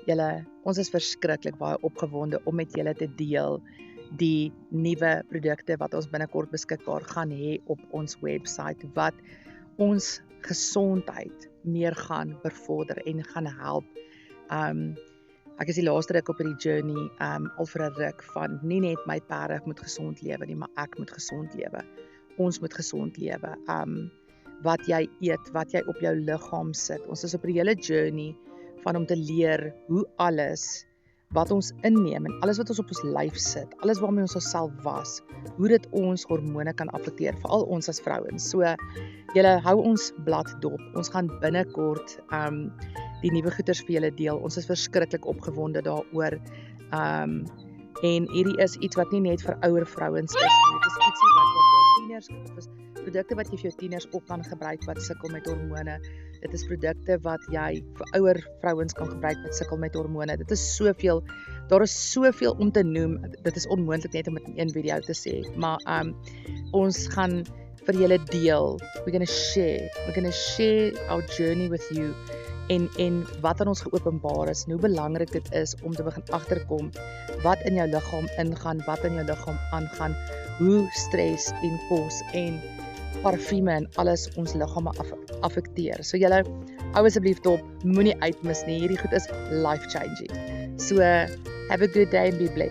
Ons is verskriklik baie opgewonde om met julle te deel die nuwe produkte wat ons binnekort beskikbaar gaan hê op ons webwerf wat ons gesondheid meer gaan bevorder en gaan help. Ek is die laaste ruk op hierdie journey al vir 'n ruk van nie net my perde moet gesond lewe nie, maar ek moet gesond lewe. Ons moet gesond lewe. Wat jy eet, wat jy op jou liggaam sit. Ons is op 'n hele journey van om te leer hoe alles wat ons inneem en alles wat ons op ons lyf sit, alles waarmee ons onsself was, hoe dit ons hormone kan affekteer, veral ons as vrouens. So, julle hou ons blad dop. Ons gaan binnekort die nuwe goeders vir julle deel. Ons is verskriklik opgewonde daaroor. En hierdie is iets wat nie net vir ouer vrouens is nie. Dit is ietsie wat jy vir jou tieners, produkte wat jy vir jou tieners ook kan gebruik wat sukkel met hormone. Dit is produkte wat jy vir ouer vrouens kan gebruik wat sukkel met hormone. Dit is soveel, daar is soveel om te noem. Dit is onmoontlik net om dit in een video te sê, maar ons gaan vir julle deel. We're gonna share our journey with you. En wat aan ons geopenbaar is, en hoe belangrik dit is om te begin agterkom wat in jou liggaam ingaan, wat in jou liggaam aangaan, hoe stres en kos en parfume en alles ons liggame affekteer. So julle, hou asseblief dop, moenie uitmis nie, hierdie goed is life changing. So, have a good day and be blessed.